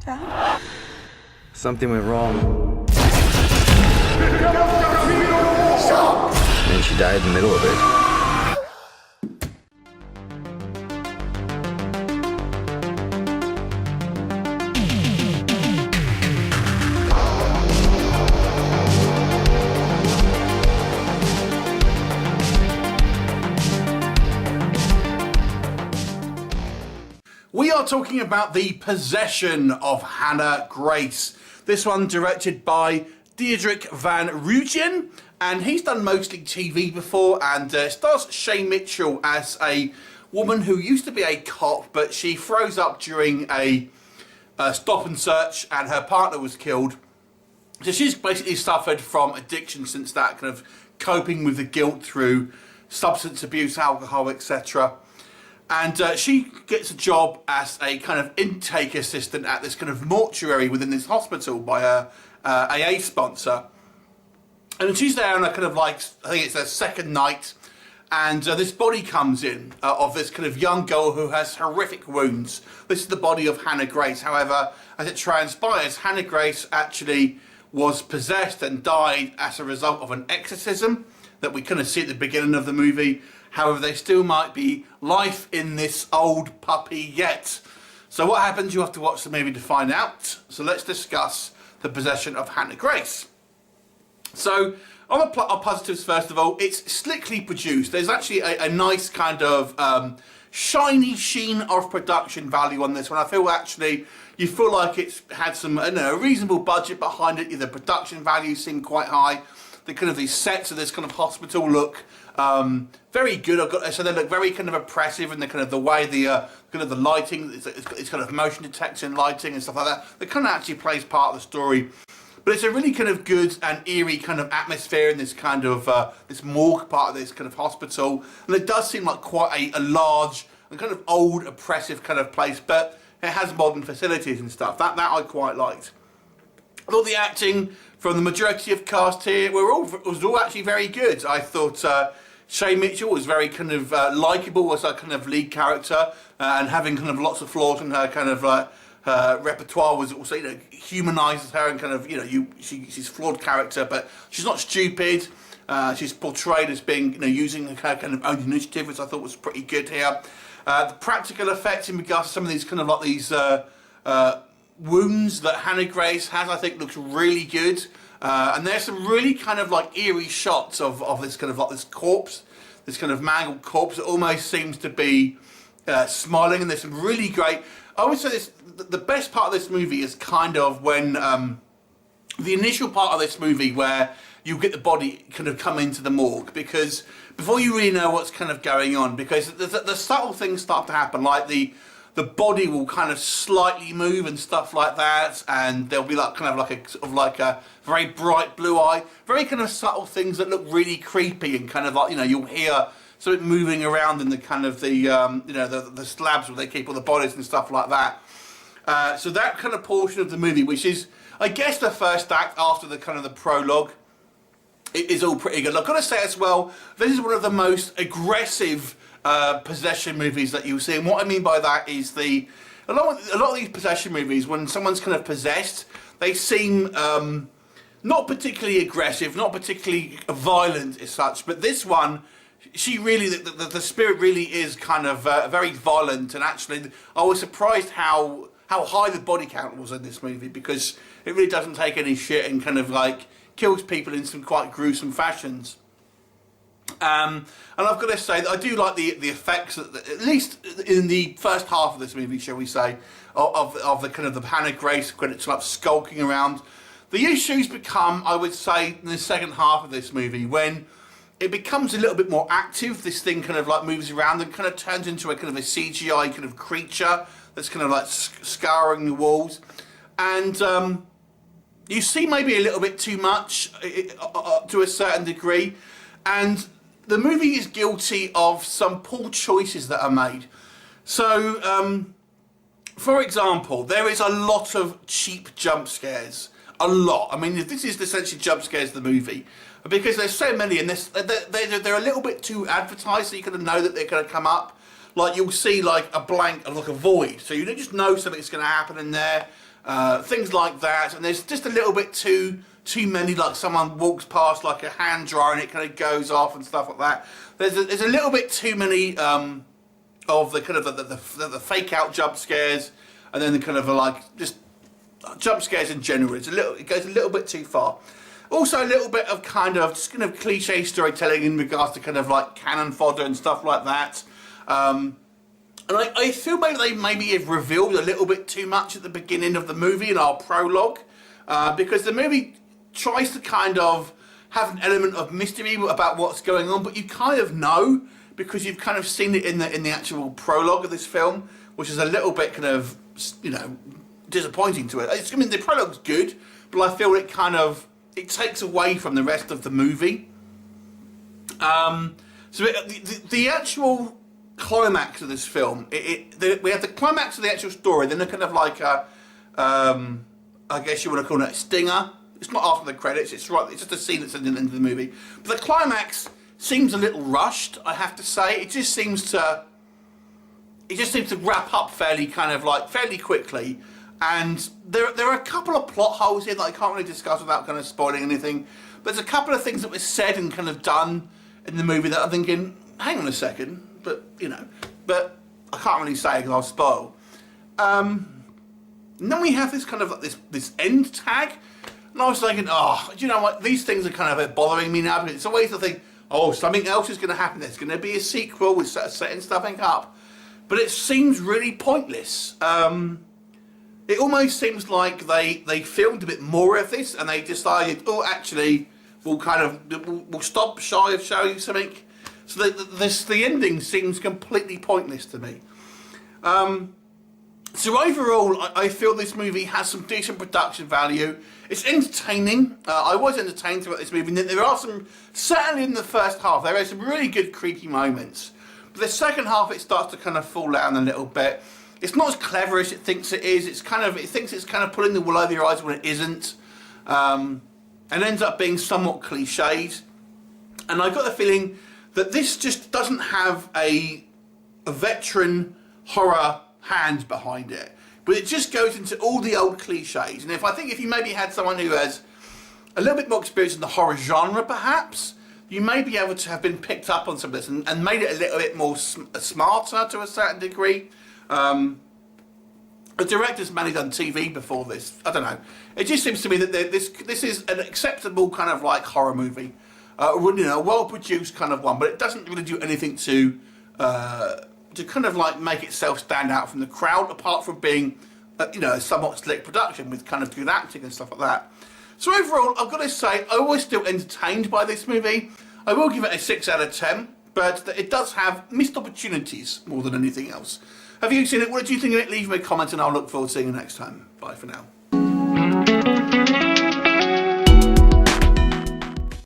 Dad? Something went wrong. And she died in the middle of it. We are talking about The Possession of Hannah Grace. This one directed by Diedrich van Rooyen, and he's done mostly TV before, and stars Shay Mitchell as a woman who used to be a cop, but she froze up during a stop and search, and her partner was killed. So she's basically suffered from addiction since that, kind of coping with the guilt through substance abuse, alcohol, etc. And she gets a job as a kind of intake assistant at this kind of mortuary within this hospital by her AA sponsor. And she's there on a kind of like, I think it's their second night, and this body comes in of this kind of young girl who has horrific wounds. This is the body of Hannah Grace. However, as it transpires, Hannah Grace actually was possessed and died as a result of an exorcism that we kind of see at the beginning of the movie. However, there still might be life in this old puppy yet. So what happens? You have to watch the movie to find out. So let's discuss The Possession of Hannah Grace. So on the plot of positives, first of all, it's slickly produced. There's actually a nice kind of shiny sheen of production value on this one. I feel actually, you feel like it's had some, a reasonable budget behind it. The production value seemed quite high. The kind of these sets of this kind of hospital look very good. So they look very kind of oppressive, and the kind of the way the kind of the lighting, it's kind of motion detection lighting and stuff like that. That kind of actually plays part of the story. But it's a really kind of good and eerie kind of atmosphere in this kind of this morgue part of this kind of hospital, and it does seem like quite a large and kind of old, oppressive kind of place. But it has modern facilities and stuff. That I quite liked. I thought the acting from the majority of cast here was all actually very good. I thought Shay Mitchell was very kind of likeable as a kind of lead character, and having kind of lots of flaws in her kind of her repertoire was also, humanises her, and kind of, she's a flawed character, but she's not stupid. She's portrayed as being, using her kind of own initiative, which I thought was pretty good here. The practical effects in regards to some of these kind of like these wounds that Hannah Grace has, I think looks really good. And there's some really kind of like eerie shots of this kind of like this corpse, this kind of mangled corpse that almost seems to be smiling, and there's some really great, I would say the best part of this movie is kind of when the initial part of this movie where you get the body kind of come into the morgue, because before you really know what's kind of going on, because the subtle things start to happen, like the body will kind of slightly move and stuff like that, and there'll be like kind of like a very bright blue eye, very kind of subtle things that look really creepy, and kind of like, you'll hear something moving around in the kind of the slabs where they keep all the bodies and stuff like that. So that kind of portion of the movie, which is, I guess, the first act after the kind of the prologue, it is all pretty good. I've got to say as well, this is one of the most aggressive possession movies that you'll see, and what I mean by that is a lot of these possession movies, when someone's kind of possessed, they seem not particularly aggressive, not particularly violent as such, but this one, she really, the spirit really is kind of very violent, and actually I was surprised how high the body count was in this movie, because it really doesn't take any shit and kind of like kills people in some quite gruesome fashions. And I've got to say that I do like the effects, at least in the first half of this movie, shall we say, of the kind of the Hannah Grace when it's like skulking around. The issues become, I would say, in the second half of this movie, when it becomes a little bit more active. This thing kind of like moves around and kind of turns into a kind of a CGI kind of creature that's kind of like scouring the walls, and you see maybe a little bit too much to a certain degree, and the movie is guilty of some poor choices that are made. So, for example, there is a lot of cheap jump scares. A lot. I mean, this is essentially jump scares of the movie, because there's so many, and they're a little bit too advertised, so you kind of know that they're going to come up. like you'll see like a blank, like a void. So you just know something's going to happen in there. Things like that. And there's just a little bit too many, like someone walks past like a hand dryer and it kind of goes off and stuff like that. There's a little bit too many of the kind of the fake out jump scares, and then the kind of like just jump scares in general. It goes a little bit too far. Also a little bit of kind of cliche storytelling in regards to kind of like cannon fodder and stuff like that. And I feel they maybe have revealed a little bit too much at the beginning of the movie in our prologue, because the movie tries to kind of have an element of mystery about what's going on, but you kind of know because you've kind of seen it in the actual prologue of this film, which is a little bit kind of, you know, disappointing to it. I mean, the prologue's good, but I feel it takes away from the rest of the movie. So the actual climax of this film, we have the climax of the actual story, then a kind of like a, I guess you want to call it a stinger. It's not after the credits, it's just a scene that's at the end of the movie. But the climax seems a little rushed, I have to say. It just seems to wrap up fairly quickly. And there are a couple of plot holes here that I can't really discuss without kind of spoiling anything. But there's a couple of things that were said and kind of done in the movie that I'm thinking, hang on a second, but I can't really say because I'll spoil. And then we have this kind of this end tag, and I was thinking, oh, do you know what? These things are kind of bothering me now because it's always the thing, oh, something else is going to happen. There's going to be a sequel with setting something up, but it seems really pointless. It almost seems like they filmed a bit more of this and they decided, oh, actually, we'll stop shy of showing something. So the ending seems completely pointless to me. So overall, I feel this movie has some decent production value. It's entertaining. I was entertained throughout this movie. There are certainly in the first half, there are some really good creepy moments. But the second half, it starts to kind of fall down a little bit. It's not as clever as it thinks it is. It thinks it's kind of pulling the wool over your eyes when it isn't. And ends up being somewhat cliched. And I got the feeling that this just doesn't have a veteran horror hand behind it. But it just goes into all the old cliches. And if you maybe had someone who has a little bit more experience in the horror genre, perhaps, you may be able to have been picked up on some of this and made it a little bit more smarter to a certain degree. The director's mainly done TV before this. I don't know. It just seems to me that this is an acceptable kind of like horror movie, a well produced kind of one, but it doesn't really do anything to kind of like make itself stand out from the crowd, apart from being a somewhat slick production with kind of good acting and stuff like that. So overall, I've got to say, I was still entertained by this movie. I will give it a 6 out of 10, but it does have missed opportunities more than anything else. Have you seen it? What did you think of it? Leave me a comment and I'll look forward to seeing you next time. Bye for now.